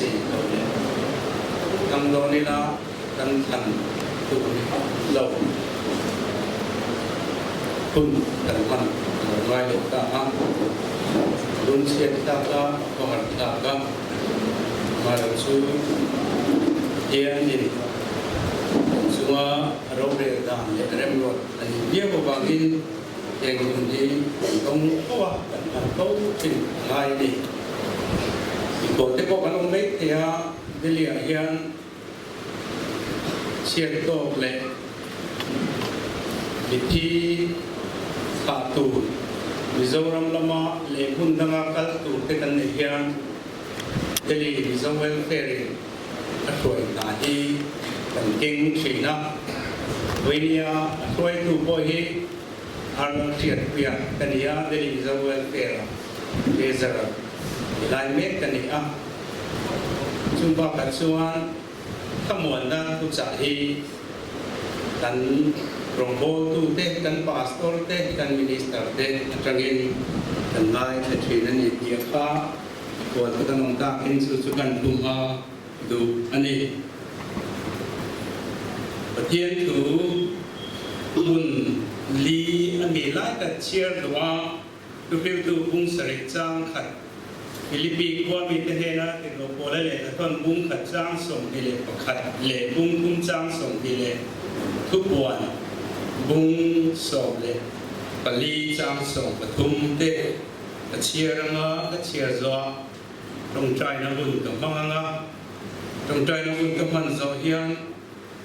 si đâu đấy năm đó nên là căn thần tụ lâu kun thần man ngoài được ta ăn luôn xiết ta có mặt ta có mà được suy hiện đi semua robe dan remot dia berbagi yang menjadi tong kuah dan tong tin lai đi còn cái bộ ông ấy thì đi liền hiện xiên tô lệ đi thi phá tù Mizoram lama lệ hun đanga kal tù cái căn này hiện Delhi Mizoram welfare ở tuổi ta đi cần kinh chỉ na với nia tuổi tu bồi hi ăn thiệt việc cần nia Delhi Mizoram welfare bây giờ lại mấy cái này chúng ta cần suan tham muốn là tu trả hi cần rong bol tu te cần pastor te cần minister te trong in cần lại cái chuyện này dia pha còn cái nông ta in su cần tu ha du anh ấy thiên thủ bùn lý anh ấy lại cái chia đoa tu phiêu tu bung sợi trang khát Philippines qua bên thế na thì nó có lẽ là con bung khát trang sống thì lệ khát lệ bung trang sống thì lệ thuốc buồn bung sống lệ Bali trang sống và thum tê cái chia ra ngã cái chia gió trong trái nó bùn cầm băng ngã trong trái nó bùn cầm băng gió hiang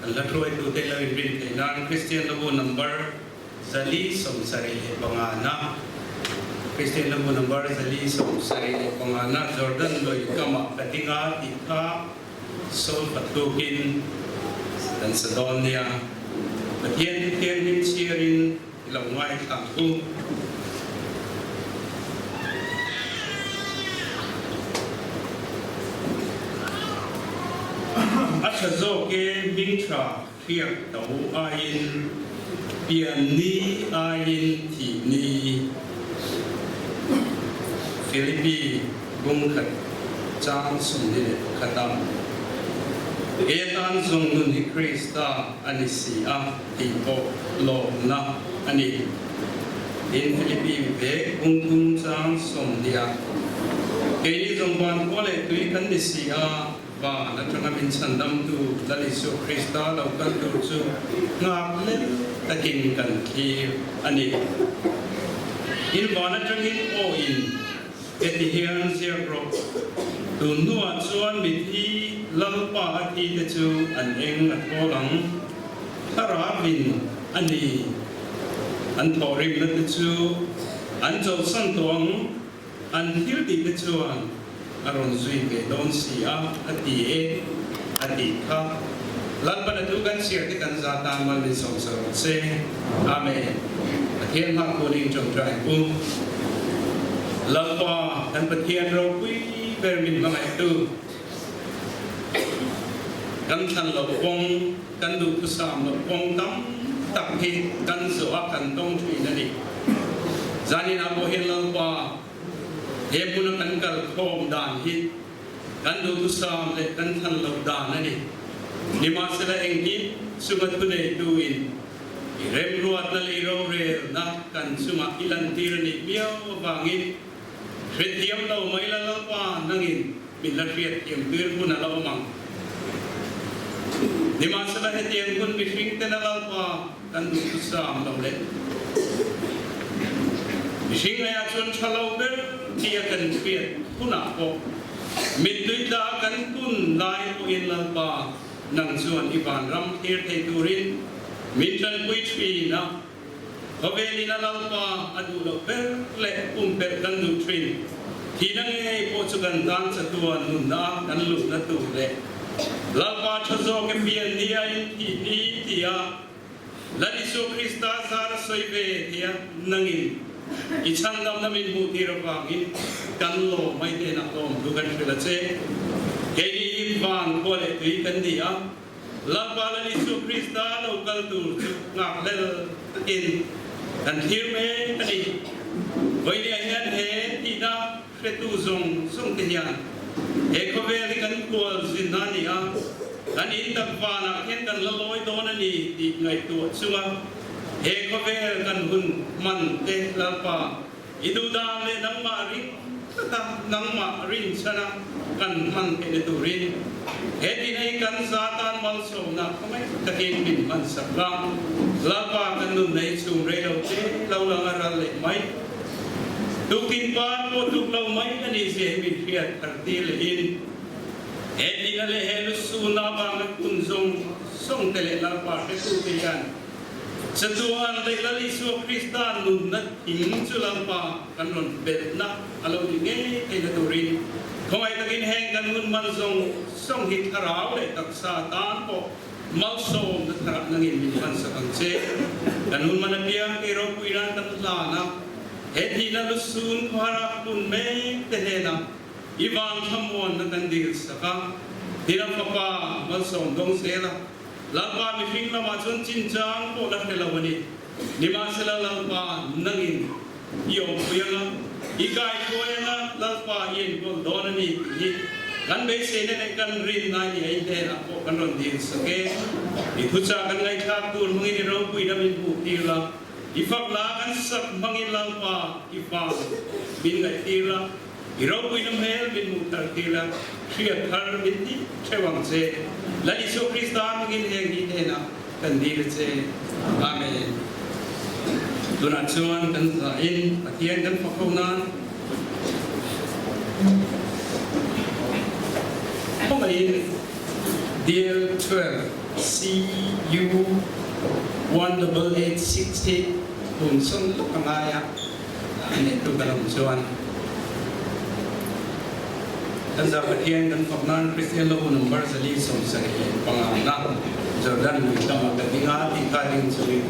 là rồi tu tê lời bình thế nan Christian nó bùn number zali sống sari lệ bằng na Christian lamu number zali som sari pangana Jordan loi kama katinga tika sol patukin dan sedonia patien tien hin chirin lawai thaku achazo ke mingtra fiak tau ain pian ni ain thi ni Philippines bung khát trang sung đi khát đam cái an dùng nun hi Krista anh si a tipo lo na anh in Philippines về bung trang sung đi a cái này dùng ban qua lệ tùy căn đi si a và nó trong mình sản đam tu là lý số Krista lâu căn tu chu ngạc lên ta kinh cần khi anh in vào nó trong in o in Etihian zero tu nuat chuan mit hi lalpa hi te chu an eng at ko lang thara vin ani an thorim na te chu an chaw san tuang an thil ti te chuan aron zui ke don sia ati e ati kha lalpa na tu kan sia ti kan za ta mal ni som so se amen athian ma ko ning trong trai pu Lalpa dan petian ropi bermin mangai tu kan san lopong kan du kusam lopong tam tak hi kan soa kan tong thui nani zani na bo hin lalpa he pun kan kal khom dan hi kan du kusam le kan san lop dan nani ni ma sela engki sumat pune duin rem ruat na li ro re na kan suma ilan tirani miao bangin Retiam lau mai la lalpa nangin bin la riat tiam bir pun ala omang di masa la hetiam pun bising ten lalpa kan du kusam lau le bising aya chon chalau ber dia kan riat puna ko mit duita kan kun lai ko in lalpa nang chuan iban ram thir thei turin min tan pui thri na Haveli na lalpa adu lo per le per kan du trin thi na nge po chu kan dan cha tuan nun na kan lu na tu le lalpa thazo ke pian ni ai thi ni tia la Isu Krista sar soive thia nangin ichan dam na min mu thi ro ba ngin kan lo mai te na tom du kan phila che ke ni van ko le tui kan dia lalpa la Isu Krista lo kal tu ngak le in dan hirme ani với đi anh he thì đã sẽ tu dùng sung tiền he ko ve li kan kual zin na ni a kan in tak va na khen kan la loi do na ni ti ngai tu chunga he ko ve kan hun man te la pa idu da le nang ma ri ta nang ma rin sana kan man he tu rin he ti nei kan satan mal so na ko mai ta ke bin man sak la pa kan nu nei chung re lo te lo la ra le mai tu kin pa ko tu lo mai ani se mi fiat arti le in he ti na le he lu su na ba ngat kun zong song te le la pa te tu ti kan Setuan leilali su Kristan nun na in chulampa kanon bet na alo dinge te na turin khoi takin heng kan nun man zong song hit harau le tak sa tan po mal so na thara nangin min man sa kang che kan nun man piang ke ro puiran tan la na he thi na lu sun khara kun me te he na iwan thamon na kan dil saka hiram papa mal so dong se la lalpa mi fing lama chon chin chang po la helawani nima sela lalpa nangin yom puyanga ikai koyanga lalpa yen ko donani ni kan be se ne kan rin na ni ai de la po kan ron din sake i thucha kan ngai thak tur mangi ni ro pui na min bu ti la i fak la kan sak mangi lalpa i fa bin ngai ti la i ro pui na mel bin mu tar ti la khia thar bin ti chewang se la Isu Kristan ngin heng hi te na kan dir che amen tuna chuan kan za in pathian kan phakhonan in deal 12 CU 18860 kun son kamaya ane tu dalam chuan dan dapat yang dan faknan Kristian lo number sali som sari pangana Jordan kita makan tinggal tinggalin suri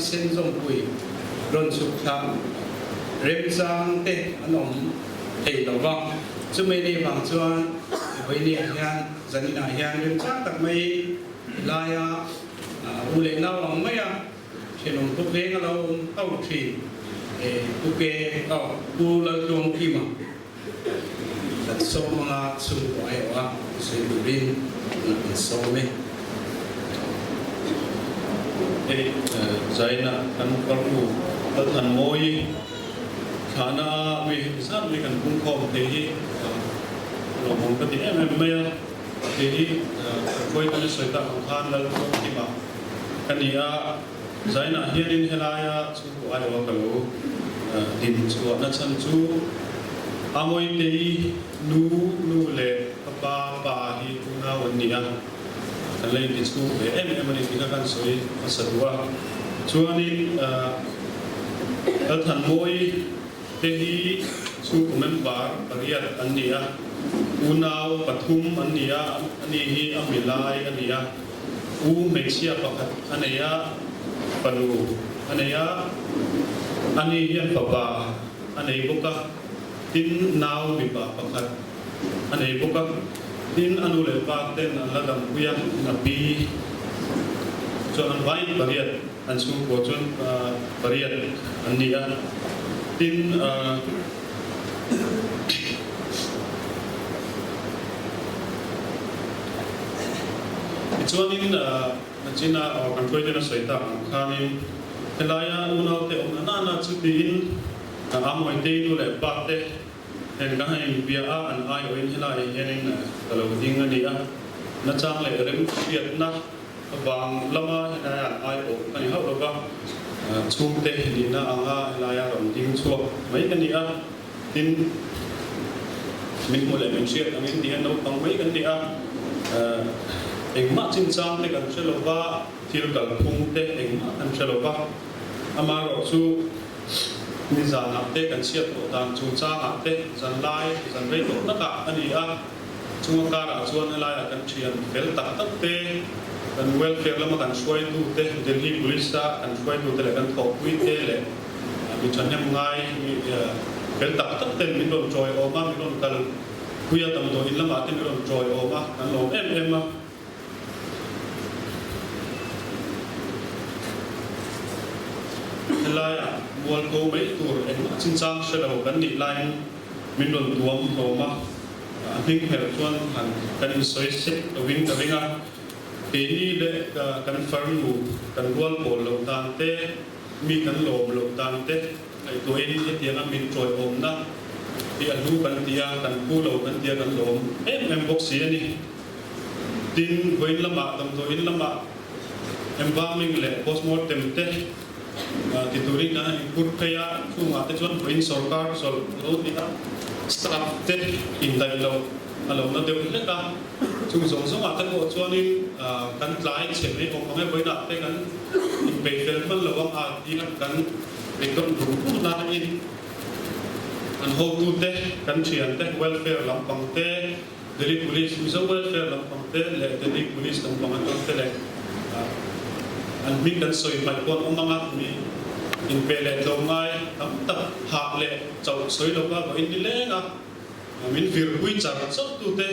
sen zong pui ron suk tham rem sang te anom thei lo wang chu mai ni wang chuan hoi ni hian zani na hian rem sang tak mai laya u le na wang mai a chenong tu ve nga lo tau thi tu ke u la tong ki ma dat so mga chu ai wa se rin na so me zaina kan karu tan moi khana we sam ni kan kum khom te hi lo mong ka ti em me te hi koi kan soi ta khan lal ko ti ma kania zaina hiarin helaya chu ai wa ka lo din chu na chan chu amoi tei nu le pa hi kuna wania kan lei ki chu em ani ki kan soi asadwa chuanin than moi te hi chu member pariat ania unau pathum ania ani hi amilai ania u mexia pakhat anaya panu anaya ani hian papa anei boka tin nau mi pa pakhat anei boka tin anu le pa ten aladam puya napi cho an vai pariat an su ko chon pariat ania tin chuanin china kan koi na soita khanin helaya unau te na chu tin amoi te nu le ba te hen ka hai bia a an ai oin helai henin kalo ding ani a na chang le rem fiat na bang lama helaya ai o kan ha ro ba chung te ni na anga helaya rom ding chu mai ani a tin min mo le min siat amin dia no pang mai kan dia engma chin chang te kan chelova thil kal phung te engma kan chelova amaro chu ni zan te kan siat to dan chu chang te zan lai zan rei to na ka ani a chu ka ra chuan lai kan thian fel tak tak te kan welfare lama kan suai tu te Delhi police ta kan suai tu te kan thok wi te le mi chan nem ngai mi fel tak tak te mi don joy o ma mi don kal kuya tam do in lama te mi don joy o ma kan lo em ma helaya mual ko mai tur en chin chang shalo kan ni line min don tuam to ma thing her chuan kan soi se wing ka winga te ni le kan farm mu kan wal pol lo tan te mi kan lom lo tan te ai to en ni tiang min troi om na ti anu kan tia kan pu lo kan tia kan lom em box si ani tin goin lama tam to in lama embalming le postmortem te tituring na impur kaya kung ate chuan in sarkar sol lo tia staff te in dai lo alo na deu le ka chung zong ate ko chuan in kan tlai chen ni ong ong boina te kan in pe fel man lo a ti kan rekon ru na in an ho tu te kan chian te welfare lampang te Delhi police miso welfare lampang te le Delhi police lampang te le an min kan soi mai kon omanga mi in pele lo ngai tam ta ha le chau soi lo ba in le nga min vir hui char so tu te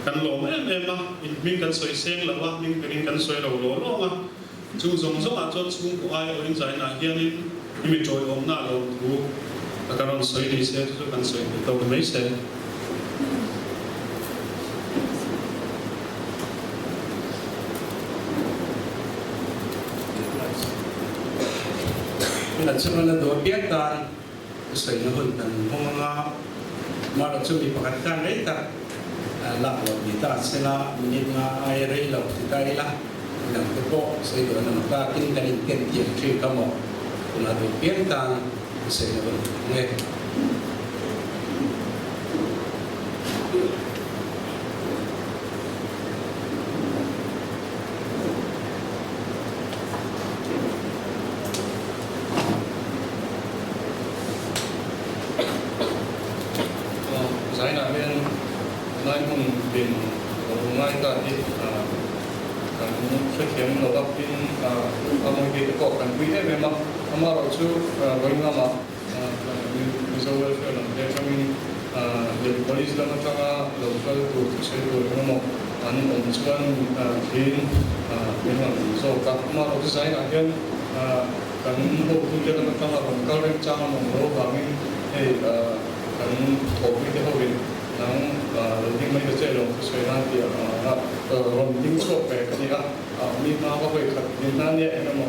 kan lo em ma in min kan soi seng la wa min kan soi lo ma chu zong a chon chung ko ai oin zai na hian in mi joy om na lo tu ka ron soi ni se tu kan soi to mai se là chúng nó đồ biết ta sợi nó hơn tận hôm mà lo chúng mình phải can đấy ta làm lo gì ta sẽ là mình ai đấy lo thì cái là làm cái bộ sợi đồ nó ta kinh cái tiền tiền chơi cái mỏ là đồ biết ta sợi nó hơn nghe giải nạn bên nói cùng biển ngay cả đi cần xuất hiện đầu đắp bên ở một cái cột cần quý hết bên mà mà rồi chú với nhau mà bây giờ phải làm để cho mình để police làm cho lâu cái tụ sẽ tụ nó một anh ông chú anh bên bên là số các mà rồi giải nạn bên cần hỗ trợ cho nó cho là bằng các bên trang mà nó và mình thì kan hobi te hobi nang ding mai che lo so na ti rom ding so pe ni ga mi ma ko pe khat ni na ne en mo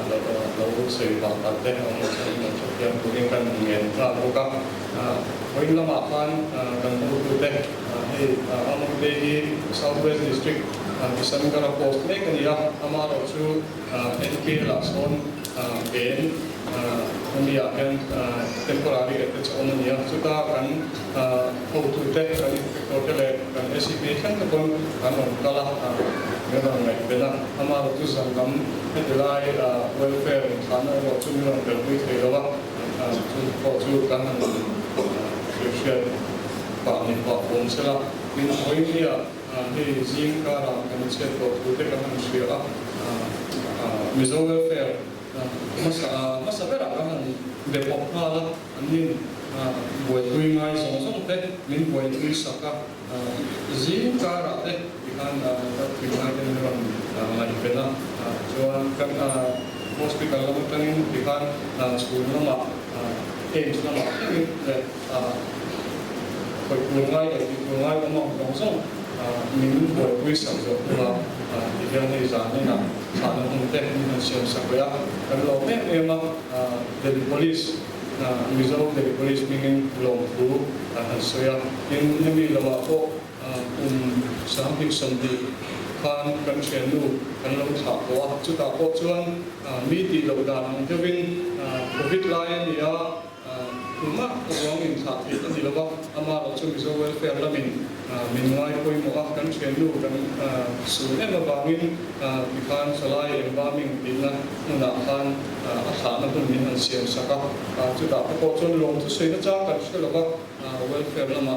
lo so ba ta te mo so na so ya ko ding kan ngen ra ko ka hoin la ma khan kan tu te he among te hi southwest district kisan kara post le kan ya amaro chu NK la son เป็นมีอย่างเป็น temporary ก็จะออกมาเนี่ยสุดท้ายกันเอาตัวเด็กกันตัวเด็กกัน estimation ก็คนกันลงก็ละเมื่อวันไหนเป็นนะทำมาเราจะสั่งกันให้ได้ welfare ฐานเราจะมีเราเป็นวิธีแล้วว่าจุดกันเชื่อป่าในป่าผมเสร็จแล้วมีคนเนี่ยที่จิงการกันเชื่อตัวตัวเด็กกันเชื่อมี welfare masa berak kan depok hala anin buat kui ngai song teh min buat kui saka zin kara teh ikan kui ngai teh memang ngai pena cuman kan hospital lalu tengin ikan school nama nama ini kui ngai omong song min buat kui saka yang ini sana nak sana untuk mensiap saya kalau memang dari polis misal dari polis ingin lompu saya ini lama kok sambil kan channel kan long thak wa chu ta ko chuan mi ti lo dan jawin covid line ya kuma wang in thak ti ni lo ba ama lo chu misal welfare la min ngai koi mo kan channel kan su ne ma bangin kan salai embalming din na kan athana kun min an siam saka chu ta ko chuan long chu sei na cha kan chu lo ba welfare la ma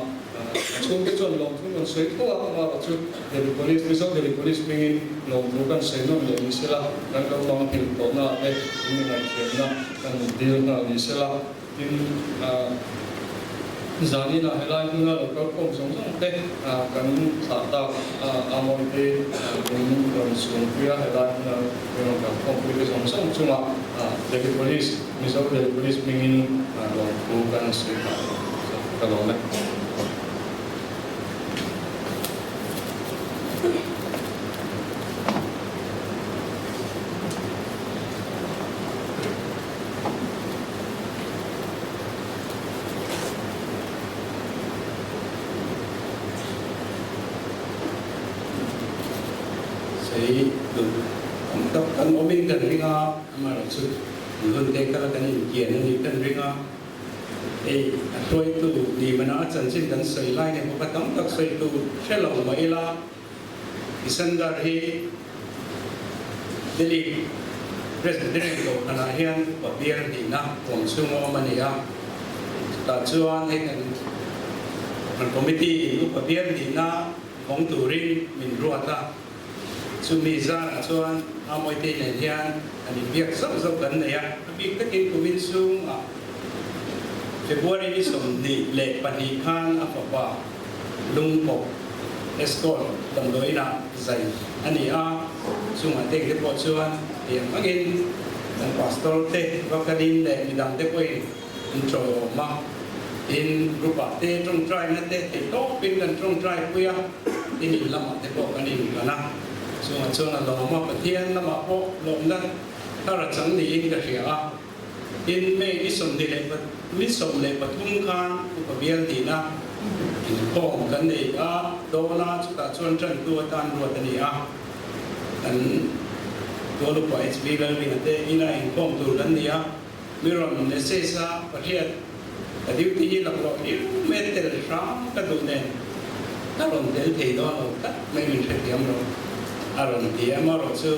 chung cái chuyện lòng chúng mình xây thôi mà chúng để police bây giờ để police mình lòng chúng cần xây nó để như thế là đang có lòng hiểu tốt na để mình làm chuyện na cần điều na như thế là nhưng giờ này là hay là chúng ta có công sống thế cần thả ta mọi cái mình cần xuống phía hay là mình cần công việc sống chung mà để police bây giờ để police mình lòng chúng cần xây cái đó này kan omin kan ringa amar chu hun te kala kan in kian ni kan ringa atoi tu di mana chan chin kan sei lai ne ko tam tak sei tu shelo ma ila isandar hi dili president ko kana hian pa biar di na kong sungo mania ta chuan he kan committee lu pa biar di na kong turin min ruata sumi za chuan amoi te ne hian ani biak zau zau kan ne ya bi takin kumin sung February ni som ni le pani khan apa lung po escort dam loina zai ani a sunga te ke po chuan yang magin dan pastor te wakarin le midang te poi intro ma in grupa te trong trai na te to pin kan trong trai puya ini lama te po kanin kana sunga chona lo ma pathian lama po lo na tara chang ni in ka ria in me isom de le pat mi som le pathum khan ku bial ti na in pom kan nei a do na chuta chon chan tu tan ro ta ni a an do lu pa hb gal ni te ina in pom tu kan ni a mi ron ne se sa pathian ta diu ti la lo ni me tel ram ka du ne ta ron del thei do lo ta me min the tiam ro aron ti amaro chu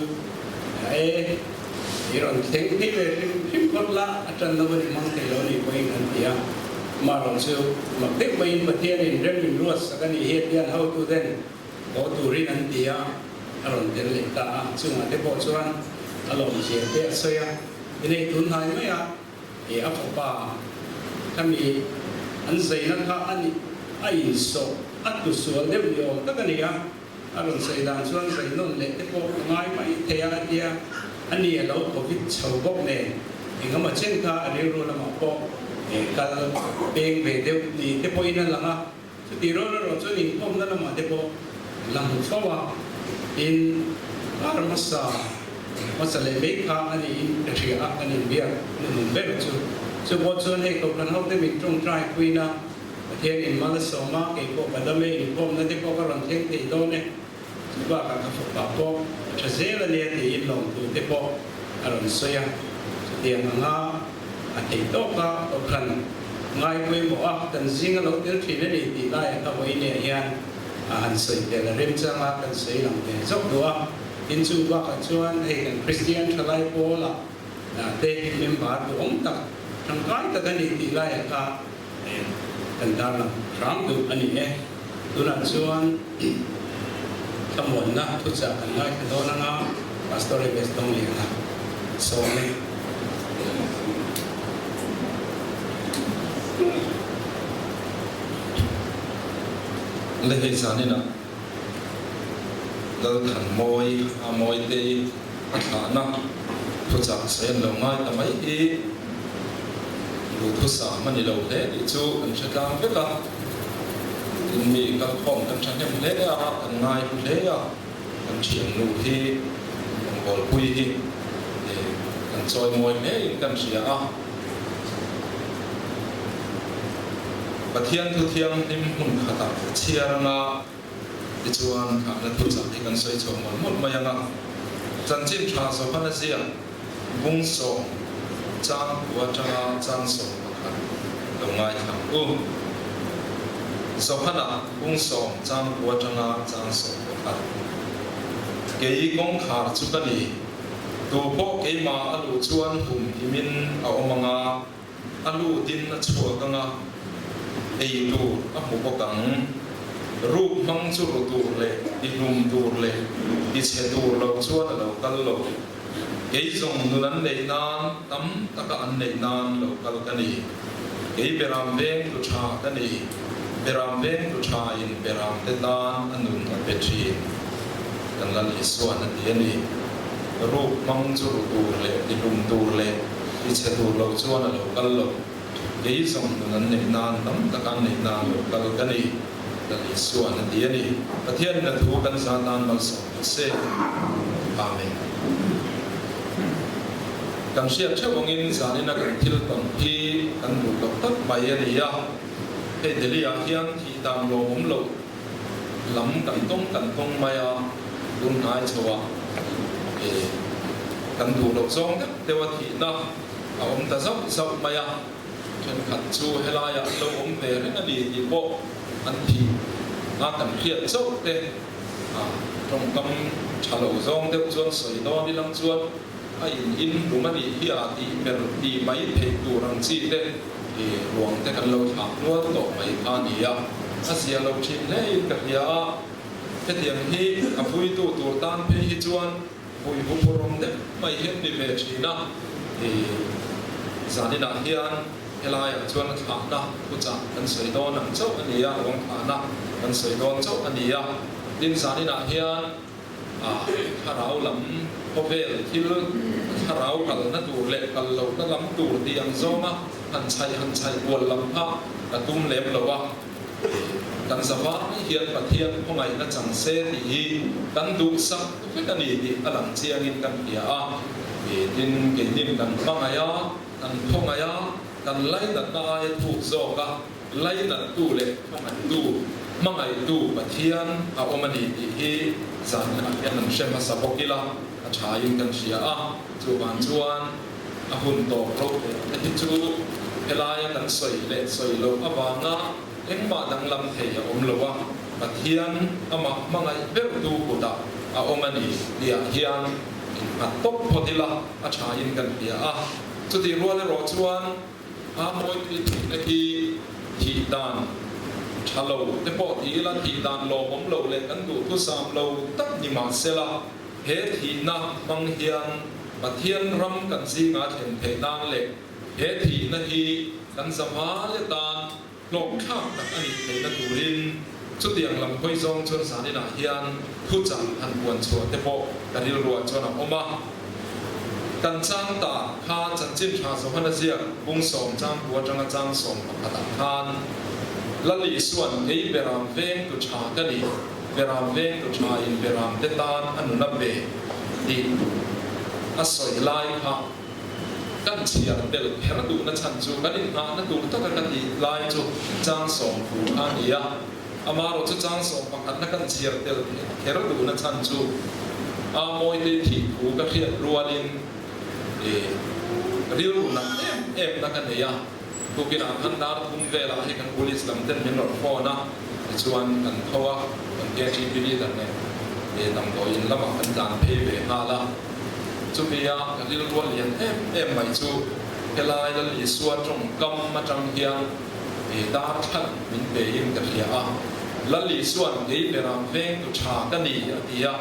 iron theng ti le him kot la atan no ni mang te lo ni koi kan tia maron chu mak te bain pathian in rem min ruas sakani he tian how to then go to rin an tia aron ten le ta chu ma te po chuan alom je te soya ine tun hai mai a apa pa kami an zaina kha ani ai so atu so le yo ta kani ya aron sei dan chuan sei non le te po ngai mai te ya tia ani lo covid chau bok ne engama chen kha ani ro na ma po kal peng ve deu ni te po ina langa chu ti ro ro chu ni pom na ma te po lang chowa in masa le me kha ani in ria ani bia nun be chu bo chu ne ko kan hau te mi trong trai kuina thiên in malasoma ke ko badame in pom na te po ka ron theng te do ne ba ka ka fa po chazela ne te in long tu te po aron soya tiang anga ati to ka to khan ngai pui mo a kan zinga lo tir thi ne ni ti lai ka voi ne hian an sei te la rem changa kan sei lang te zok do in chu ba ka chuan hei kan Christian thalai pola te member to ong tak thang kai ta kan ni ti lai ka kan dar lang rang tu ani e tuna chuan kamon na thu cha kan ngai ka do na nga pastor bes tong le na so ne le he sani na dal khan moi te atha na thu cha sen lo ngai ta mai e lu thu sa mani lo le ti chu an chakang pe ka in mi ka khom kan chan hem le a an ngai pu le a an chiang lu hi an bol pui hi e kan choi moi me in kan sia a Pathian thu thiang nim hun khata chiaranga ti chuan kha na thu cha ti kan soi chom mon mayanga chanchin tha so phana sia bung so chang wa changa chang so kha lo ngai tham u so phana bung so chang wa changa chang so kha kei kong khar chu ka ni tu po kei ma alu chuan hum himin a omanga alu din na chua kanga ei tu a mu ko kang rup mang chu ru tu le di num tu le di che tu lo chuan lo kal lo kei zong nu nan nei nan tam taka an nei nan lo kal ka ni kei beram veng tu tha ka ni beram veng tu tha in beram te tan anun a pe thi kan lan i suan an ti ni rup mang chu ru tu le di num tu le di che tu lo chuan lo kal lo kei zong nu nan nei nan tam taka an nei nan lo kal ka ni dan isuan na dia ni Pathian na thu kan sa tan bal so se amen kan sia chawangin zani na kan thil ton hi kan du lok tak mai ani ya he deli ya hian thi tam lo lo lam kan tong maya dun nai chawa e kan du lok zong te wa thi na a ta zau maya chen khat chu helaya lo ve re na di ti bo an thi a kan khiat chau te trong kam chalo zong te chuan soi do ni lang chuan a in rumani hi a ti mer ti mai the tu rang chi te e ruang te kan lo thak nuar to mai a ni ya a sia lo chin le ka ya te tiang hi a pui tu tur tan phe hi chuan pui hu porom te mai hem ni ve china e zani na hian helai chuan thak na ku cha kan soi do nang chau ani ya ruang tha na kan soi do chau ani ya din zani na hian harau lam povel thil harau kal na tur le kal lo na lam tur ti ang zoma han chai wal lam pha ka tum lem lo wa kan zawa hian Pathian khongai na chang se ti hi kan du sak pe kan ni ti alang chiang in kan pia a e din ke nim kan pangaya kan khongaya kan lai na ai thu zo ka lai na tu le khongai tu mangai tu Pathian a omani ti hi zan na hian an shema sabokila a chain kan sia a chu ban chuan a hun to pro te ti chu helaya kan soi lo awanga engma dang lam thei a om lo wa Pathian ama mangai ber tu ku da a omani dia hian a top podila a chain kan pia a chu ti ro le ro chuan a moi ti thi dan chalo te po ti la ti dan lo om lo le kan du tu sam lo tak ni ma se la he thi na mang hian Pathian ram kan si nga then the dan le he thi na hi kan sama le dan lok khak tak ani the na turin chu tiang lam khoi zong chon sa ni na hian thu chang han buan chu te po kan ri ro chon oma kan chang ta kha chan chin tha so hana sia bung som chang bua chang som pakata khan lali suan ei beram veng tu cha ka ni beram veng tu cha in beram te tan anu na be di asoi lai kha kan chia del her tu na chan chu kan in na tu ta ka ti lai chu chang som pu ani ya amaro chu chang som pakat na kan chia del her tu na chan chu a moi te thi ku ka khiat rualin real ru na em na kan ya tu kina kan dar kum ve la he kan police lam ten min ro phone na chuan kan thowa kan ke chi bi dan ne e dam do in lama kan dan phe ve ha la chu bi ya kan real ru lian em mai chu helai la li suwa trong kam ma chang hiang e dar than min be in ka hia a la li suan ge le ram veng tu cha ka ni ya tia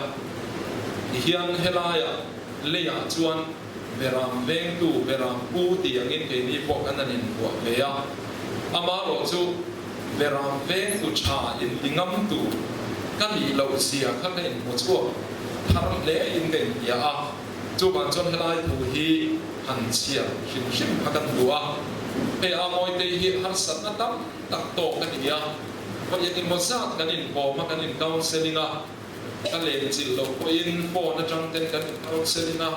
hian helai le ya chuan veram veng tu veram pu ti angin ke ni po kan anin po le ya ama ro chu veram veng tu cha in lingam tu kan ni lo sia kha ka in mo chu thar le in den ya a chu ban chon helai tu hi han chia him him hakan dua pe a moi te hi har sat na tam tak to kan ya ko yakin mo sa kan in po ma kan in counseling a kan le chil lo ko in po na chang ten kan counseling a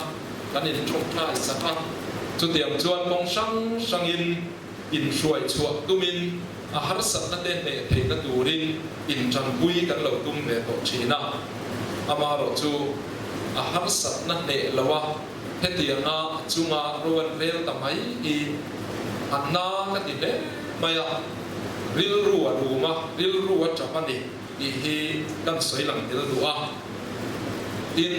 kan in chok thai sa ka chu tiam chuan mong sang in shuai chuak tumin a har sat na te ne thei na turin in chan pui kan lo tum ve to china ama ro chu a har sat na ne lawa hetianga chunga ruan vel tamai I anna ka ti le maya ril ruwa ruma ril ruwa chapani I hi kan soi lang til duwa tin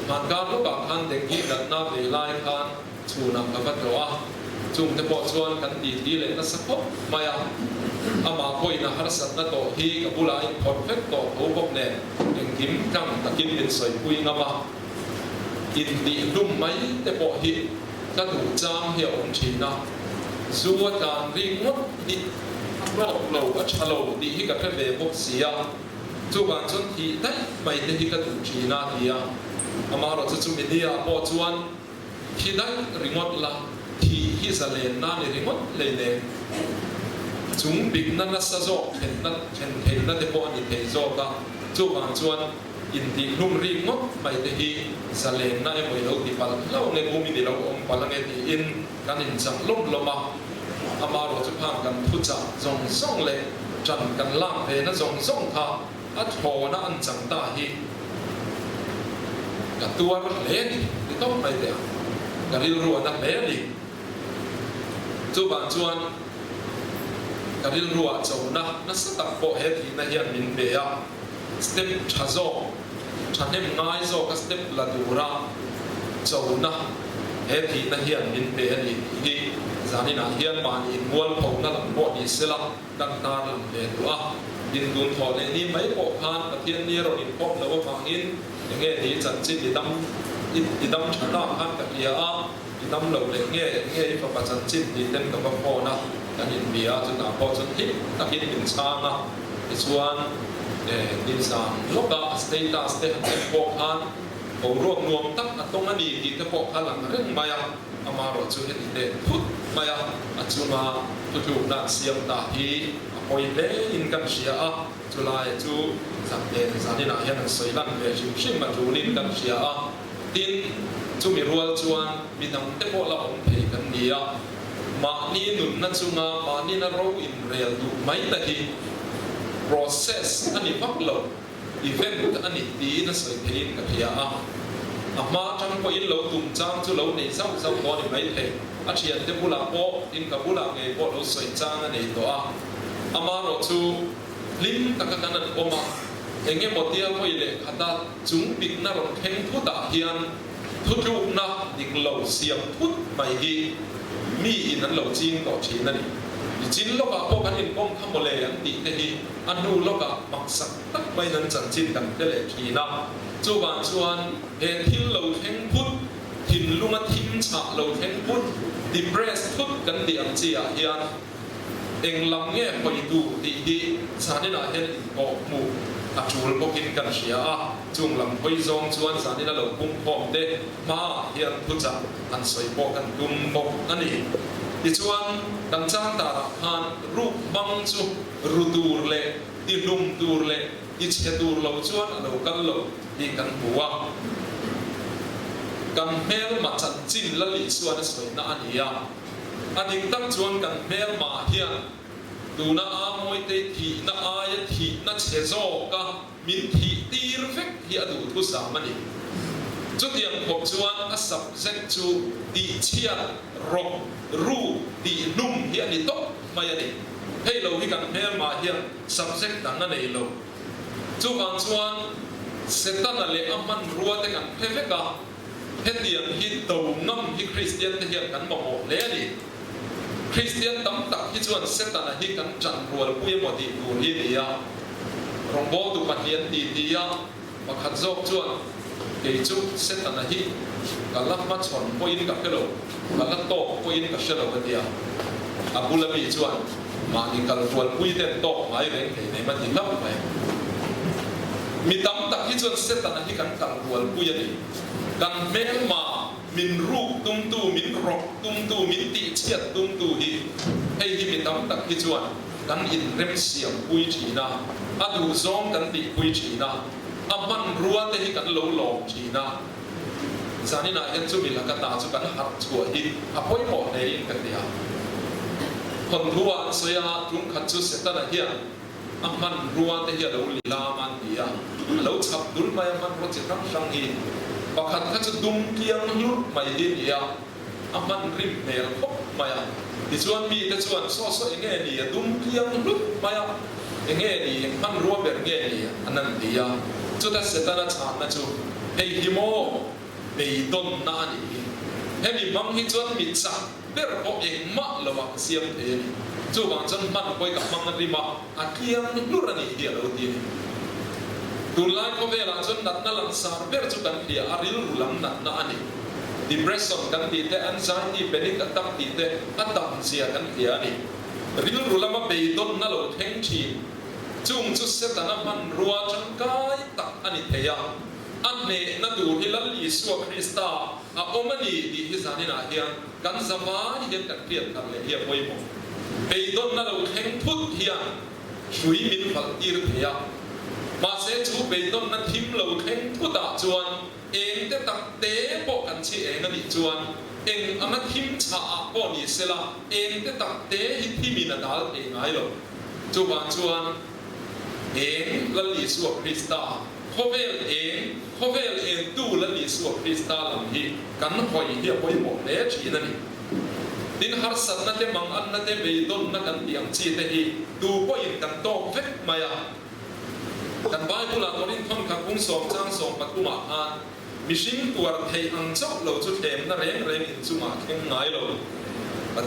man ka lo ka khan de ki dat na ve lai khan chuna ka va towa chung te po chuan kan ti le na sakop maya ama koi na har sat na to hi ka bula in perfect to ho bok ne eng kim kam takin din soi pui ngama in di lum mai te po hi ka du cham hi om china zuwa kan ring ngot di ro lo a chalo di hi ka ve bok sia chu ban chon hi dai mai te hi ka du china dia ama ro chu media po chuan hi dai ringot la hi zalen na ni ringot le ne chung big na na sa zo chen na te po ni te zo ka chu ban chuan in di lum ri ngok mai te hi zalen na e moi lo ti pal lo ne mu mi ni lo om pal nge ti in kan in chang lom loma ama ro chu phang kan thu cha zong song le chan kan lang ve na zong song tha a tho na an chang ta hi ka tua ro le ni to mai te ka ri ru na le ni chu ban chuan ka ri ru a chau na sa ta po he thi na hian min be ya step chazo chanem ngai zo ka step la dura chona he thi na hian min pe ani hi zani na hian man in wal pho na lam bo ni sela kan tar lam ve tua din dun tho le ni mai po khan pathian ni ro in pop lo ma in nge ni chan chi di dam chana khan ka ya a di dam lo le nge fa pa chan chi di ten ka ba pho na kan in bia chu na pho chan hi takin in cha na chuan din sang loka status te han po khan o ro nuam tak atong ani ti te po khalang reng maya amaro chu heti te phut maya achuma tu na siam ta hi apoi le in kan sia a chulai chu sakte zanina hian soilan ve shim ma tulin kan sia a tin chu mi rual chuan midang te po la om thei kan nia ma ni nun na chunga ma ni na ro in real du mai ta hi process ani paklo event ani ti na soi thein ka thia a ama chang ko in lo tum chang chu lo nei sau ko ni mai the a thian te bula po in ka bula nge po lo soi chang ani to a ama ro chu lim takakanan oma enge motia ko ile khata chung pik na ron kheng thu ta hian thu thu na dik lo siam phut mai hi mi in an lo ching to thina ni chin loka po kan in kom khamole an ti te hi anu loka maksak tak mai nan chan chin kan te le thina chu ban chuan he thil lo theng phut thin lunga thim cha lo theng phut depress phut kan ti am chi a hian eng lam nge poi tu ti hi sanina hen ko mu a chul pokin kan sia a chung lam poi zong chuan sanina lo pum khom te ma hian thu cha an soi po kan tum bok ani chuan kan chang ta han ru bang chu rutur le ti lum tur le ti chetur lo chuan lo kan lo ti kan buwa kan mel ma chan chin la li chuan soi na ania ading tak chuan kan mel ma hian tu na a moi te thi na a ya thi na che zo ka min thi tir vek hi adu thu sa mani จุดยังพบชวนอัศเซจูดีเชียรกรูดีนุ่มเฮียนี่โตมาอย่างนี้ให้เราที่กันเพื่อมาเฮียsubject ดังนั้นเองเราจุบางชวนเสตันอะไรมันรัวแต่กันเพื่อกันเฮตียนฮิตตูน้ำฮิคริสเตียนที่เฮียกันมาหมดเลยนี่คริสเตียนตั้มตักฮิชวนเสตันฮิกันจันรัวผู้ยังหมดที่ดูที่นี่อ่ะรองบอกตุปันเฮียนตีที่อ่ะมาขัดจบชวนเกี่ยจุเสตันฮิกันลับมาชนผู้ยินกับเชลกันลับโตผู้ยินกับเชลกันเดียอาบุลมีชวนมาอีกันชวนผู้ยินโตมาอีเร่งในมันยิ่งลับไปมีตั้มตักฮิชวนเสตันฮิกันกันรัวผู้ยินกันเมลมามินรูปตุ้มตูมินรกตุ้มตูมินตีเชียดตุ้มตูฮีให้ที่มีตั้มตักฮิชวนกันอินเร็มเสียงปุยชีนาอดูซองกันตีปุยชีนาอามันรัวแต่ที่กันโลหลงชีนาจานี่นาเห็นจุมิลกันตาจุกันหัดชัวฮีอาพ่อยหมดในกันเดียคนรัวสวยาจุงขัดจุเสตันเฮียอามันรัวแต่เฮียเราลีลามันเดียเราฉับดุลมามันรถจิตรักช่างฮีปะขัดขัดจะดุมเกียงลุดไม่ดีเดียอามันริมเนลพบมาที่ชวนมีแต่ชวนโซ่เงี้ยนี่ดุมเกียงลุดมาเงี้ยนี่มันรัวแบบเงี้ยนี่อันนั้นเดียจุดแต่เสตันชาณจูเฮฮิโมเบยดนนานีเฮมีมังฮิจวนมิจักเบรโอเองมาละวะเสียมเทนจูบางจันมันไปกับมังริมาอาเกียงลุรนีเดียเราดีตุลาเขาเวลาจนนัดนั่งสารเบรจุกันเดียอาริลรุลังนัดนานี depression กันดีแต่ anxiety เป็นอีกตักดีแต่อัตตังเสียกันเดียนี่ริลรุลังมาเบยดนนั่นเราเทงชีจุงจุดเสตันมันรัวจังกายตักอันนี้เทียอันนี้นั่นดูที่ลัลลิสวคริสตาอาอมันนี่ดีที่สานินาเฮียกันสบายเฮียกันเปลี่ยนกันเลยเฮียป่วยหมดไปต้นนั่นเราแข่งพุทธเฮียช่วยมินฟังตีร์เฮียมาเสจูไปต้นนั่นทิมเราแข่งพุทธจวนเองแต่ตักเตะปกันชีเองนั่นจวนเองอันนั้นทิมชาปนี่เสละเองแต่ตักเตะฮิตที่มีนาดาลเองไงหรอจูบจวนเองลัลลิสวคริสตาเขาเวลเองดูลัลลิสวคริสตาลังฮีกันหอยเฮียหอยหมดเลยชีนั่นนี่ดินฮาร์สัตนั่นเตมังอันนั่นเตเบยดนนั่นกันเตียงชีเตฮีดูก็อินกันโตเฟกมายากันบ้านกุลาตอนินทอนขับกุ้งสองจ้างสองปัตุมาอันมิชิมตัวเทียงเจ้าเราจุดเทมนั่นเร่งอินจุมาเข่งไงเรา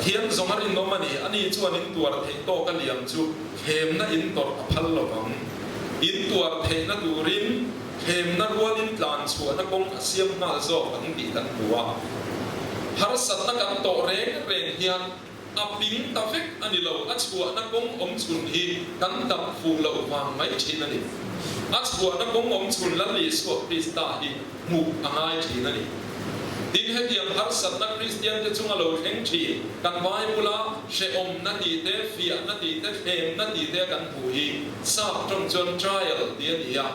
เทียนสมัยอินโนมันนี่อันนี้ชวนอินตัวเทียงโตกันเลี้ยงจุเข็มนั่นอินตัวพัลลบังอินตัวเทียงนั่นดูริมเข็มนั่นวัวลินลานชวนนั่นกงเสียมน่าโซ่กันดีกันหัวฮาร์สัตนั่นกันโตเร่งเฮียนอาปิงตาเฟกอันนี้เราอัจฉริยะนักกงอมชุนฮีกันดับฟูเราวางไม่ชินนั่นนี่อัจฉริยะนักกงอมชุนลัลลิสวคริสตาฮีมุกอะไรชินนั่นนี่ดินเหตุยังฮาร์สัตนักคริสเตียนจะจุงเราแข่งชีกันไว้บุลาเชอมนัดดีเตฟียนัดดีเตเทมนัดดีเตกันหูฮีทราบจงจน trial เดียนี่อะ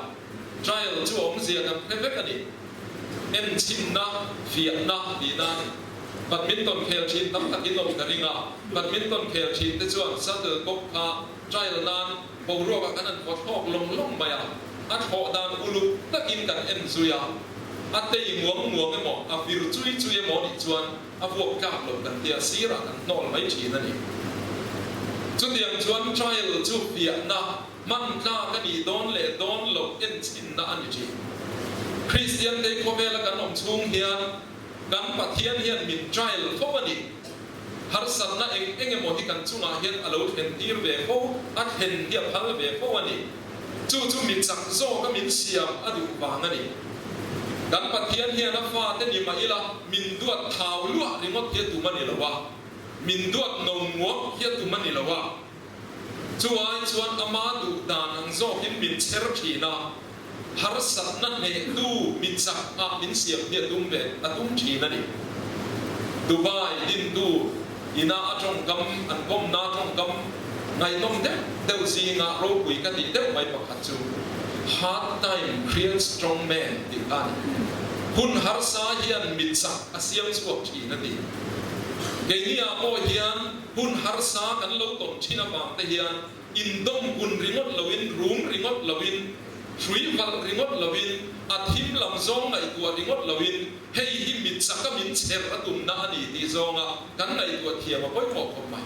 trial จู่อมเสียกันเพ่กันนี่เอ็นชินนะฟียนะดีนะบัดมินตันเคลชินตั้งแต่กินนมกันริงอ่ะบัดมินตันเคลชินที่ชวนสัตว์กบพาใจละนานปูรัวกันนั้นพอทอกลงมาอ่ะอัดหอดานอุลุตะกินกันเอ็นซุยอ่ะอัดเตยงวงกันหมดอ่ะฟิรุจุยหมดอีจวนอ่ะพวกกาบลงกันเดียซีระกันนอนไม่ชีนั่นเองจุดเดียงชวนใจละจุดเดียนะมันน่ากันอีโดนเล่โดนหลบเอ็นชินนะอันนี้จีคริสเตียนเด็กเขาเวลากันนมชุ่งเฮียกันปะเทียนเฮียนมินใจลเขาวันนี้ฮาร์สันน่ะเองหมดที่กันจุงอาเฮียนอารมณ์เห็นดีเวเขาอัดเห็นเฮียพัลเวเขาวันนี้จู่มินสังโซก็มินเสียมอดูวางนั่นเองกันปะเทียนเฮียนฟ้าเตนิมาอีละมินดวดเท้าลวดริมดเฮียตุมันนี่ละวะมินดวดนงวเฮียตุมันนี่ละวะจู่ไอ้ชวนอามาดูดานังโซหินมินเชอร์ชีนาฮาร์สัตนั่นเองดูมินสักมินเสียมเนี่ยดุมเวอดุมชีนั่นเองดูบายดินดูอินาจงกำอันก้มนาจงกำไงน้องเด็กเดี๋ยวซีงาโรกุยกันดีเดี๋ยวไม่ประคัตจู hard time creates strong man ดิอันหุ่นฮาร์ซาเฮียนมินสักอาเซียนสวกชีนั่นเองเกี่ยนี้อาโมเฮียนหุ่นฮาร์ซากันเราต้นชินาบางแต่เฮียนอินดงหุ่นริงดลวินรูมริงดลวิน ช่วยฟังริงดลวินอาทิมลำซองในตัวริงดลวินให้หิมิดสักมินเชรตุนนานีตีซองอ่ะกันในตัวเทียมมาป่วยหมอกผมมา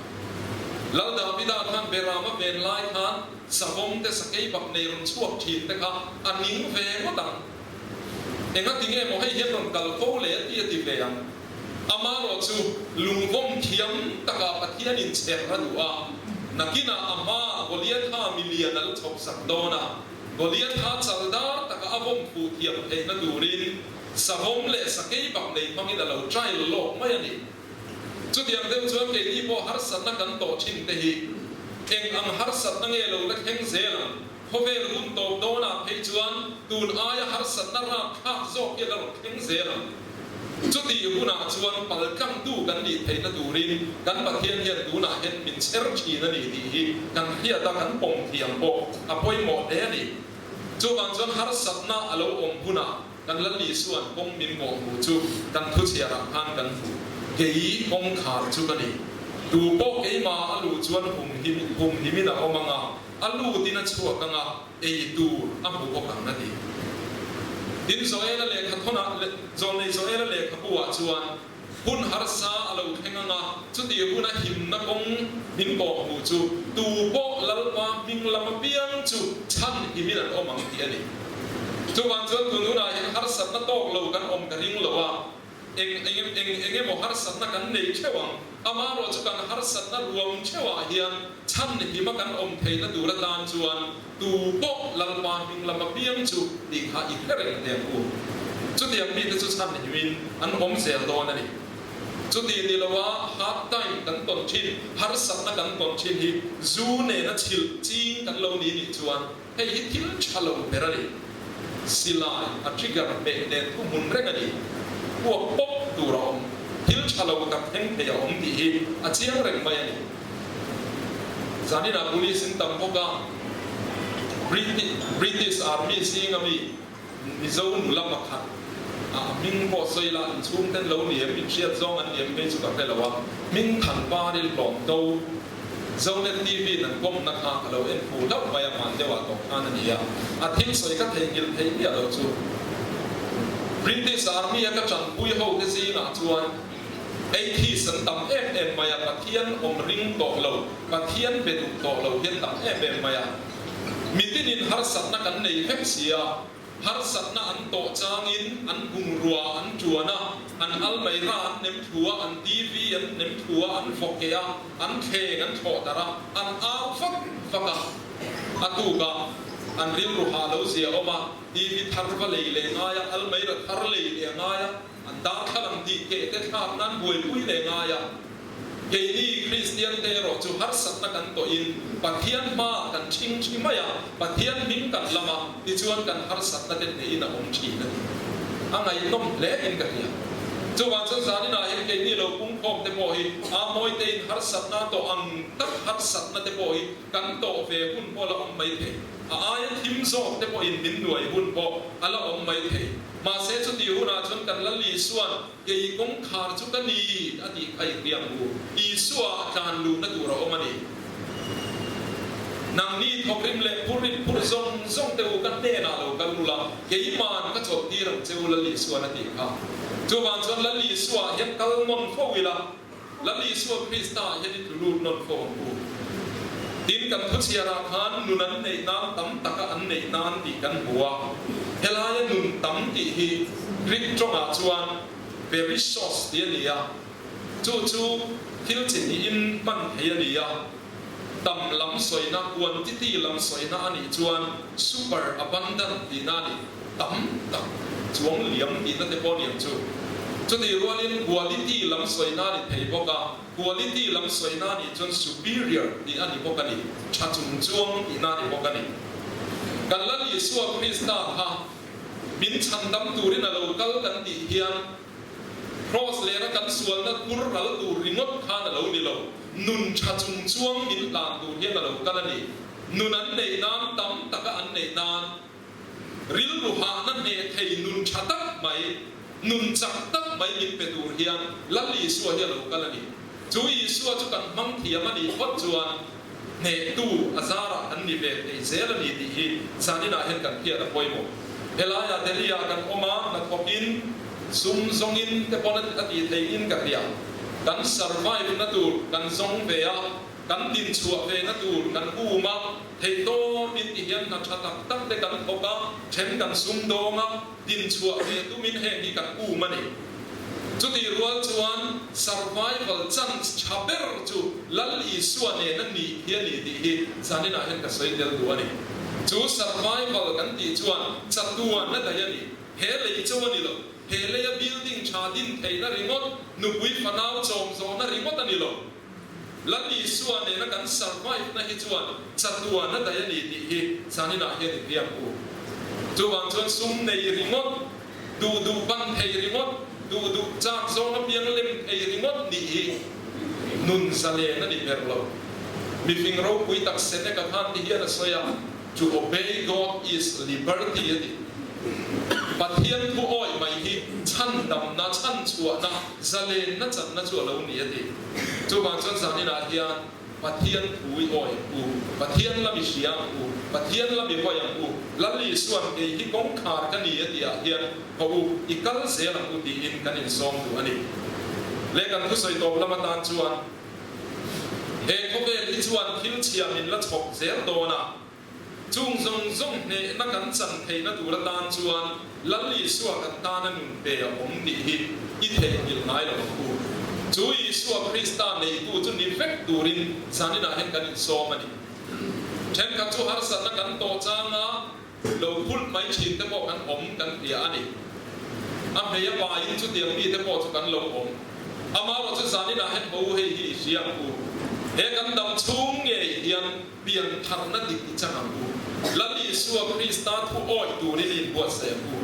แล้วดาวิดาท่านเบรามเป็นไล่ท่านสะบงแต่สเกย์แบบในรุ่นช่วงชีนนะครับอันนี้เวงก็ดังเองก็ทิ้งให้หมอให้เห็นตรงกัลโคเลตีติเวียงอามาโรจูลุงวงเทียมตะกาปะเทียนินเชรดูอ่ะนักกินาอามาโกเลียท่ามิเลียนัลชกสักโดนะโกเลียท่าจัลดาตะกาอวงฟูเทียมเองนัดูรินสะบงเลสเกย์แบบในมังอิดาเราใจโลกไม่ยันนี่จุดอย่างเดียวชวนเกย์ที่พอฮาร์สันนักกันโตชินเตฮีเองอังฮาร์สันนักเอลูนักเฮงเซลันพอเวรุนโตโดนาเพจวนตูนอายฮาร์สันนักราข้าโซเอลล์เฮงเซลันจุดที่อยู่น่ะชวนปัลกังดูกันดีเทนดูรินกันปะเทียนเฮียดูน่ะเห็นมินเชอร์ชีนั่นดีดีกันเฮียตากันปงเทียมโปอภัยหมดเดนี่จุบันชวนฮาร์สันนักอโลอมพุน่ะกันละลีส่วนปงมินหมอหูจุกันทุเชียรักฮันกันเกย์ปงขาดจุกันนี่ดูโปเกย์มาอลูชวนหุ่มหิมินะอมังอ่ะอลูที่นั่นชัวกังอ่ะเอดูอัมบุกกังนั่นดีดินโซเอลเล็กขัดทนะโซนในโซเอลเล็กขับปัวชวนหุ่นฮาร์ซาอลูเฮงังอ่ะจุดที่หุ่นหิมนักกงหิมบอกหูจูดูโปลัลมามิงลำมาเปียงจูชันหิมินะอมังที่อันนี้จุบันชวนตุนุนาเห็นฮาร์สันนักโตกลูกันอมกระดิ่งละว่าเองบอกฮาร์สันนักกันในเชื่อวังอามาโรจุกันฮาร์สันนักรวมเชื่อว่าเฮียนชันหิมกันอมเทนดูระดานชวนดูโปลัลมามิงลำมาเปียงจูดีข้าอีกแค่เรื่องเดียวกูจุดเดียวมีแต่จุดชันหิมินอันอมเสียตัวนั่นเองจุดเดียวนี่ละว่าฮาร์ไตม์กันตอนชินฮาร์สันนักกันตอนชินที่จูเนนัดชิลจีนกันเหล่านี้นี่ชวนให้ฮิตทิลชาลงเปรย์สิลายอัจฉริยะเบเนตุมุนเรงนี่พวกป๊อปตูรอมฮิลชาลงกับเฮงเทียอมดีอาเจียงเรงไม่นี่จานี่นะบุรีสินตัมพกาBritish Army สิงห์มีมิจาวนุลามักขัดมิงพอสอยละชุ่มเต้นเหล่านี้มิเชียร์จงอันนี้ไม่สุดแค่ละว่ามิงขันปาดิลหลอมโตเจ้าเน็ตทีวีนั่นก้มนักหาเราเอ็นฟูแล้วไม่ยามันเดียวตกอันนี้อ่ะอาทิตย์สวยก็เทกิลเทกิลเราจู British Army ก็จันปุยเขาที่สิงห์ชวนไอ้ที่สันตัมมายาปะเทียนอมริงตกเราปะเทียนเป็นตกเราเห็นตัมมายามิตินินฮาร์สัตนักันในเฮกเซียฮาร์สัตนัอันโตจางอินอันกุงรัวอันจวนนะอันอัลไมราอันเนมทัวอันทีวีอันเนมทัวอันฟอกเกียอันเคอันโถตระอันอาฟักฟักอัตุกะอันริมรูฮาโลเซียออกมาทีวีทาร์ฟเลยเลยง่ายอัลไมราทาร์เลยเลยง่ายอันดาร์ขัลังดีเกตเท่านั้นบุยบุยเลยง่ายเกนี่คริสเตียนเตโรจูฮาร์สัตนักันตัวอินปะเทียนมากันชิงมายาปะเทียนมิงกันละมาที่ชวนกันฮาร์สัตนักเนอินะอมชีนะอันไหนน้องเล่นกันเนี่ยจูวันสันสานินาเห็นเกนี่เราคุ้มครองเตโปฮีอามอยเตนฮาร์สัตนักตัวอังตักฮาร์สัตนักเตโปฮีกันโตเฟหุ่นพอละอมไม่เทอายทิมโซเตโปอินมินด้วยหุ่นพออะละอมไม่เทมาเสจุดอยู่นะจนกันละลีส่วนเกี่ยกงขาดจุกันนีอดีตไอเรียงกูอีส่วนการลูนักดูเราอมันนี่นางนี้ทอกริมเล็กพูดซงเตวกันเน่นาเรากันลูละเกี่ยมันก็จบที่เราเจ้าละลีส่วนนั่นเองครับจูวันจนละลีส่วนยังกัลนนโฟวิละละลีส่วนคริสต์ยังดิลูนนโฟกูดินกันทุเชียราคานนุนันในน้ำตั้มตะกันในน้ำตีกันหัวเฮลายนุนตั้มตีฮีกริกจงอาจวนเบริชอสเดียนียจูฮิลจินอินปันเฮียนียตั้มลำสวยนักวนที่ลำสวยนักนี่จวนซูเปอร์อับันดันดีนานี่ตั้มจวงเหลี่ยมดีนั่นเตปอเนียมจูจุดที่รัวเล่นกัวลิตี้ลำสวยนานี่เทปกากัวลิตี้ลำสวยนานี่จน superior ดีอันนี้พวกนี้ชัดจุนจวงดีนานี่พวกนี้กันละลีสัวคริสต์ฮะบินชันดำตูรินาโลกัลกันดีเฮียน cross เลนะกันส่วนนั้นกุรรัลตูริงดข้านาโลนี่โลนุนชัดจุนจวงบินลานตูเฮียนนาโลกันนี่นุนันในน้ำตั้มตะกันอันในน้ำริลรูฮานั่นเองให้นุนชัดตักไหมนุนจักตักไม่ยินเป็นดูเฮียนละลีสัวเฮียนเรากันนี่จุยสัวจุกันมังเทียมันนี่พอดจวน ne tu azara an ni ve te zela ni ti hi sanina hen kan kia da poimo helaya telia kan oma na kopin sum zongin te ponat ati thein ka ria kan survive na tur kan zong ve a kan tin chua ve na tur kan uma thei to min ti hian na thatak tak te kan thoka them kan sum donga tin chua ve tu min he hi kan uma ni chu ti rual chuan survival chance chaber chu lali suane na ni hian ni ti hi sanina hen ka soi del du ani chu survival kan ti chuan chatua na da yani he le chuan ni lo he le building cha din thei na ringot nu pui fanau chom zo na ringot ani lo lali suane na kan survive na hi chuan chatua na da yani ti hi sanina he ni riam ku chu wang chuan sum nei ringot du ban thei ringot du chak zo na piang lem thei ringot ni hi nun sale na ni perlo mi fing ro pui tak se ne ka han ti hian soya to obey God is liberty ati pathian thu oi mai hi chan dam na chan chua na zalen na chan na chua lo ni ati chu ban chan sa ni na hian pathian thui oi u pathian la mi siam u pathian la mi hoyang u lali suan ke hi kong khar ka ni ati a hian ho u ikal se la u ti in kan in song tu ani le kan thu soi top lama tan chuan he ko be li chuan thil chiam in la chok zel do na chung zong ne na kan chan thei na tur tan chuan lali suwa kan ta na nun pe om ni hi I thei mil nai lo ku chui suwa krista nei tu chu ni vek turin sanina hen kan in so mani then ka chu har sa na kan to changa lo phul mai chin te po kan om kan ria ani am he ya ba in chu tiang mi te po chu kan lo om ama ro chu sanina hen ho hei hi siang ku he kan dam chung nge hian pian thar na dik changa ku lali suwa krista thu oi turin in bo se ku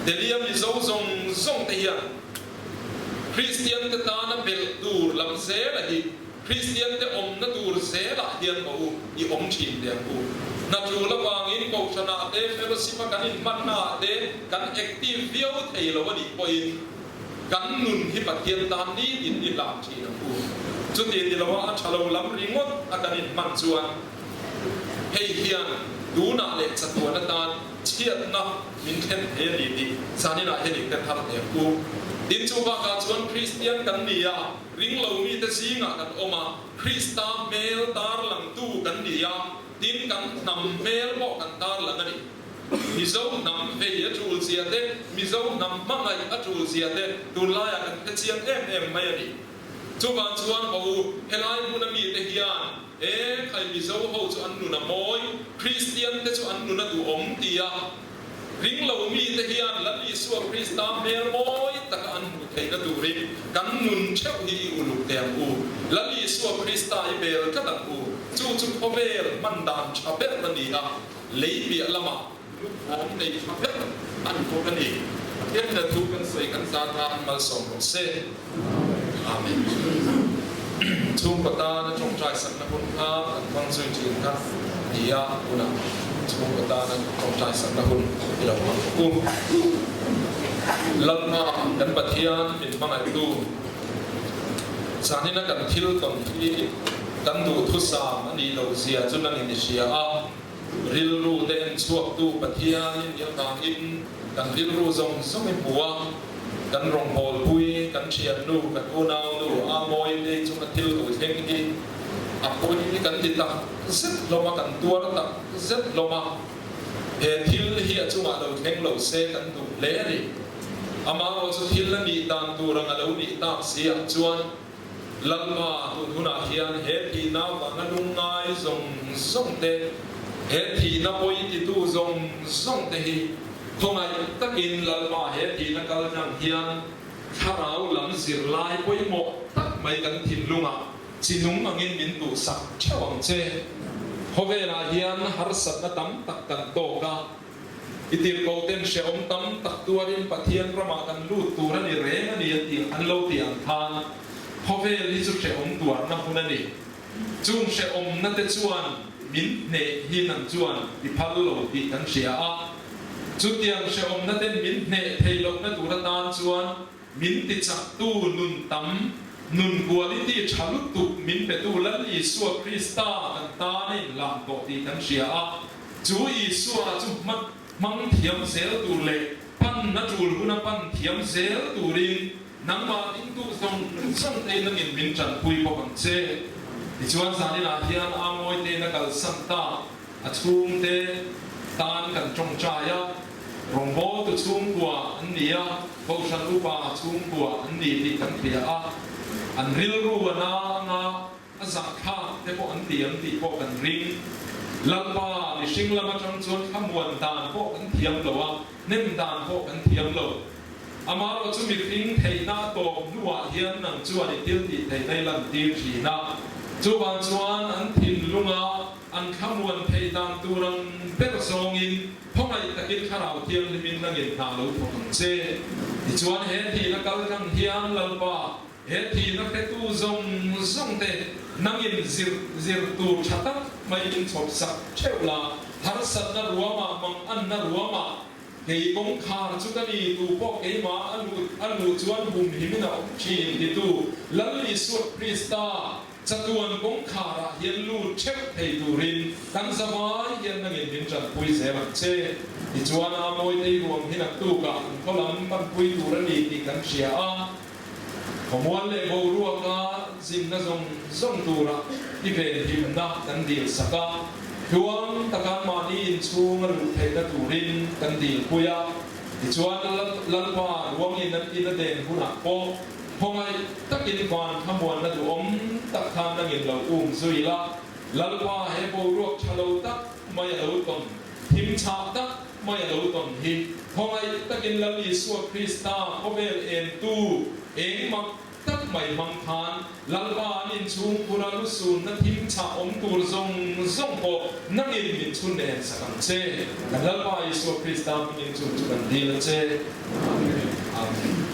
delia mi zo zong te hian Christian te ta na bel dur lam se la hi Christian te om na dur se la hian mo I om chin de ku na chu la wang in ko chana te fellowship kan in man na te kan active view thei lo ni po in kan nun hi pathian ta ni in ni lam chi na ku chu ti ti lo a chalo lam ringot a kan in man chuan hei hian du na le chatwa na tan chiat na min khen he ni ti sanina he ni te thar te ku din chu ba ka chuan Christian kan ni ya ring lo mi te singa kan oma Christa mel tar lang tu kan ni ya din kan nam mel mo kan tar lang ani mi zo nam he ya chul sia te mi zo nam ma ngai a chul sia te tu la ya kan te chiang em mai ani chu ban chuan ho helai mu na mi te hian khai mi zo ho chu an nu na moi Christian te chu an nu na tu om ti ya ring lo mi te hian la li suwa krista mel moi tak an mu thei na tu ri kan nun cheu hi ulu te u la li suwa krista I bel ka dan u chu khovel man dan chapet na ni a lei bi lama om nei chapet an ko kan ni yen na tu kan sei kan sa ta mal som se amen chung pata na chung trai sak na hun ha an bang zui chin ka dia una chung pata na chung trai sak na hun ilo ma ku lamma dan pathian min mangai tu sanina kan thil ton thi kan du thu sa ani lo zia chun an ni sia a ril ru den chuak tu pathian in yang ka in kan ril ru zong i buwa kan rong hol pui kan chian nu kan unau nu a moi le chung kan thil tu theng hi a poi ni kan ti ta zet loma kan tuar ta zet loma he thil hi a chunga lo theng lo se kan du le ni ama o chu thil na ni dan tu rang a lo ni ta sia chuan lalma tu thuna hian he thi na wa na lung ngai zong te he thi na poi ti tu zong te hi khongai takin lalma he thi na kal nang hian tharau lam zir lai poi mo tak mai kan thin lunga chinung angin min tu sak chawang che hovela hian har sat na tam tak kan to ka itir ko ten she om tam tak tuarin pathian rama kan lu tur ani re ani ti an lo ti an than hovel hi chu she om tuar na hunani chung she om na te chuan min ne hi nan chuan ti phal lo ti kan sia a chu tiang she om na ten min ne thei lo na tur tan chuan min ti chak tu nun tam nun quality chalut tu min petu lan Isu Krista kan ta nei lam ko ti kan sia a chu Isu a chu mang thiam sel tu le pan na chul huna pan thiam sel tu rin nang ma in tu song te nang in min chan pui po kan che ti chuan sa ni na hian a moi te na kal sam ta a chung te tan kan chong cha ya rong bo tu chung kwa an nia bo shan u pa chung kwa an ni ti kan thia a an ril ru na nga a za kha te po an tiam ti po kan ring lalpa ni sing lama chang chuan khamuan dan po kan thiam lo a nem dan po kan thiam lo amaro chu mi ring thei na to nuwa hian nang chuan i til ti thei nei lam tir thi na chu ban chuan an thin lunga an khamuan thei dan turang per song in phongai takin kharau thiam limin nangin na lo thong che ti chuan he thi na kal kang hian lalpa he thi na te tu zong te nangin zir tu chatak mai in chop sak cheula har sat na ruama mang an na ruama kei kong khar chu kani tu po kei ma alu chuan bum himina chin ti tu lal Isu Krista chatuan kong khara hian lu chep thei turin kan zawai hian nangin din chan pui se mak che ti chuan a moi nei ruam hinak tu ka kholam pan pui turani ti kan sia a khomwan le bo ruaka zing na zong tura ti ve him na kan dil saka thuang takan mani in chung lu thei na turin kan dil puya ti chuan lalpa ruang in a den huna po hongai takin kwan khamwan na du om tak khan na ngin lo zui la lalpa he bo ruak chalo tak mai lo ton him cha tak mai lo ton hi hongai takin lal Isu Krista obel en tu eng mak tak mai mang khan lalpa in chung pura lu sun na him cha om tur zong po nangin min chun en sakang che lalpa Isu Krista min chun kan dil che amen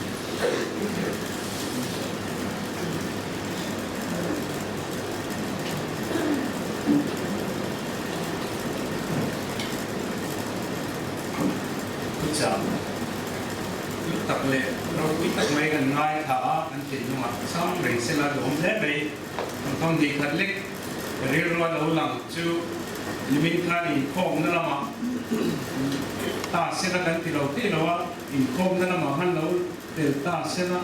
tập lệ rồi quý tập mấy gần ngay thả anh chị nhưng mà xong rồi sẽ là đúng thế vậy không gì thật lịch riêng là lâu lắm chứ mình khai thì không nữa mà ta sẽ là cái gì đầu tiên đó thì không nữa mà hắn lâu thì ta sẽ là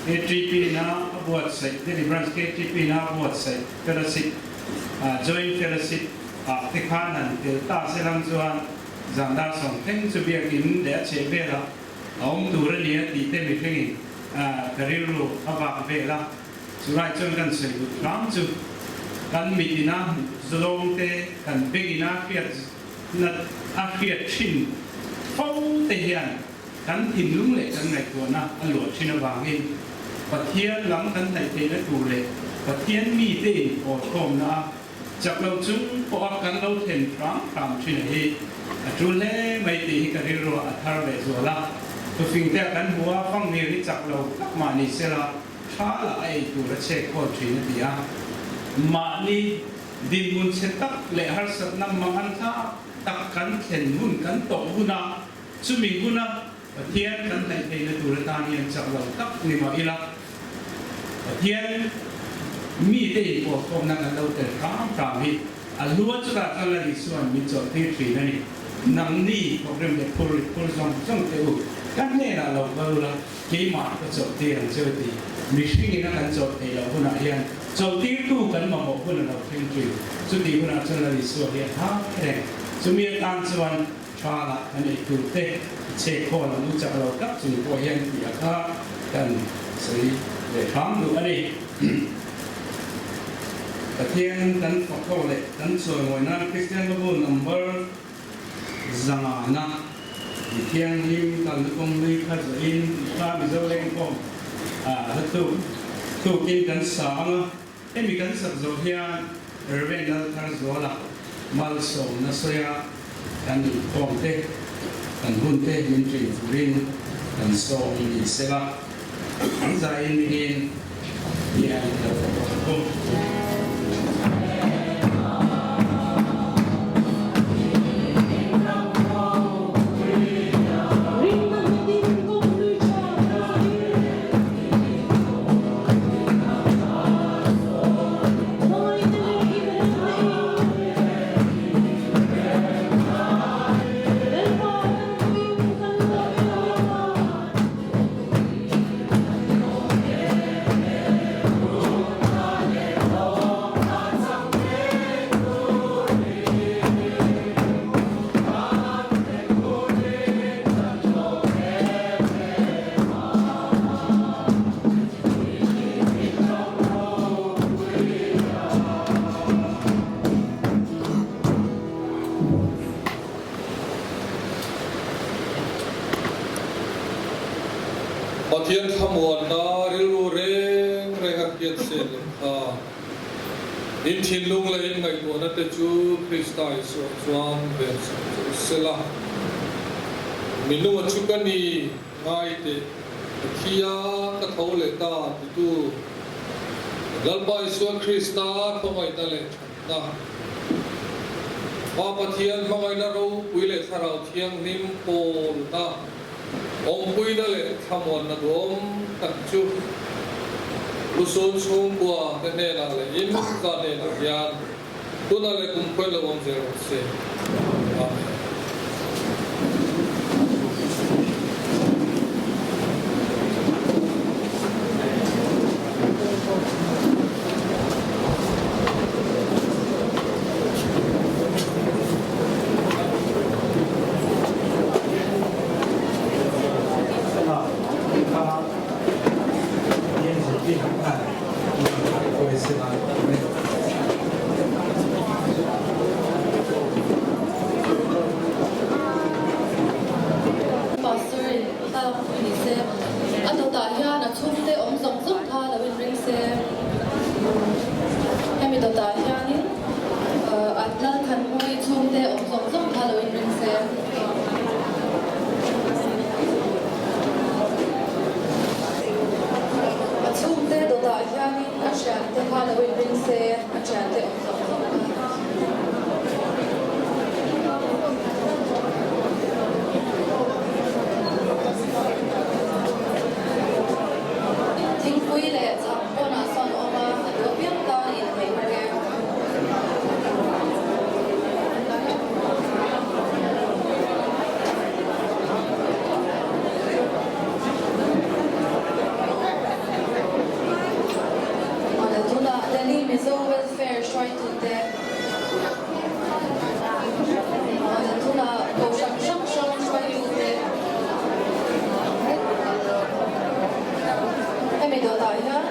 ATP na buat sai deliverance ATP na buat sai fellowship joint fellowship tikhanan thì ta sẽ làm chuan rằng đa số những sự việc in để chế về là ông chủ rất nhiều thì tên mình thấy cái điều luôn vào về là chủ lại cho nên sự lắm chứ cần mình na dùng thế cần biết na phiệt na phiệt chín phong thể hiện cần tìm lung lệ cần này của na anh lụa chín nó vàng in và thiên lắm cần này thế nó đủ lệ và thiên mi tên của thôm na chắc lâu chúng có cần lâu thêm phẳng chín này chú lẽ mấy tí cái điều rồi thar về rồi là tôi phình theo cán búa phong nhiều đi chặt lâu các mà ni sẽ là khá là ai tụ là chế có chuyện gì à mà ni đi muốn sẽ tắc lệ har sat năm mà ăn tha tắc cán khen muốn cán tổ muốn à chú mình muốn à thiên cán này thì là tụ là ta nhiên chặt lâu tắc ni mà ila thiên mi đây của công năng lâu từ khám hi luôn cho ta là đi xuân mình chọn tiêu thủy này nằm đi program để pull trong tiêu các này là lâu lâu là cái mà có chọn tiền chơi thì mình suy nghĩ nó cần chọn thì lâu hơn là hiện chọn tiêu tu cần mà một hơn là lâu thêm thủy cho thì hơn là cho là đi xuân hiện ha cái cho mình ăn xuân cho là anh ấy tu tết chế khó là lúc chắc lâu các chúng tôi hiện thì khác cần xử lý để khám được anh ấy thiên tấn phật câu lệ tấn soi ngồi na Christian Bible number zangana thiên him tấn công đi khai giới in ta bị dâu lên không hết tu kinh tấn sáng em bị tấn sập rồi hiền rồi bên đó thằng rồi là mal sầu na soya tấn công thế tấn hun thế mình chỉ rin tấn sầu in sẽ là anh giải in hiền không ปะเทียนขมวนนาริลูเรงเรงเกียรติเสด็จอินทินลุงเลยไงตัวนั้นจะจูคริสต์ไตสวงเบนเซลามินุชุกันนี่ไงเตขี้ยากระทงเลตาตูลัลบายสวงคริสต์ทำไมนั่นเลยนะว่าปะเทียนทำไมนั่นเราปุยเลสเราเทียงนิมโปลนะองปุยนั่นเลยขมวนนะดวงตัดจุลุสนชงบัวกันเนี่ยนะเลยอินกันเนี่ยนะยานตัวนั่นเลยกุมเปิลวงเจริญเส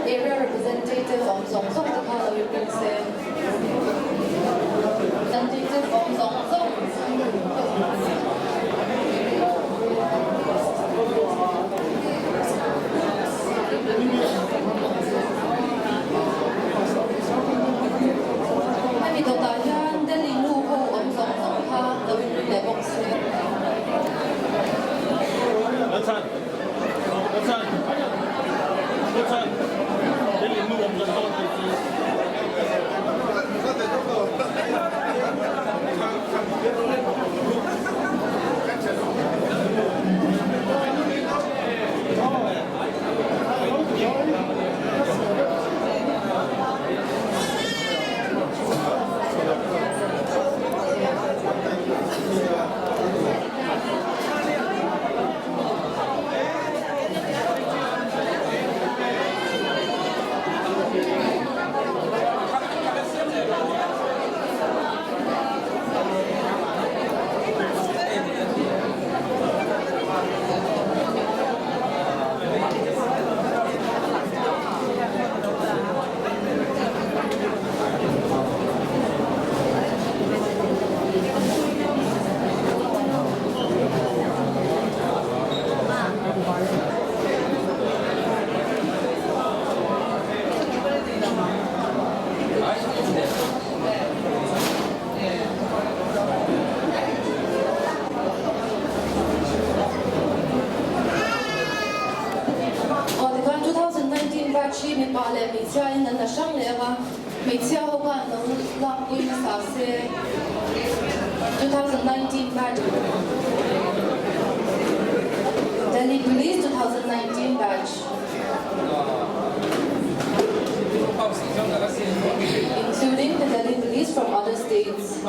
Area representative of Zongzong to Halloween Princess. Representative of Zongzong. Kami dotayan dari luho om Zongzong ha Halloween Princess. Delhi Police 2019 badge. Including the Delhi Police from other states.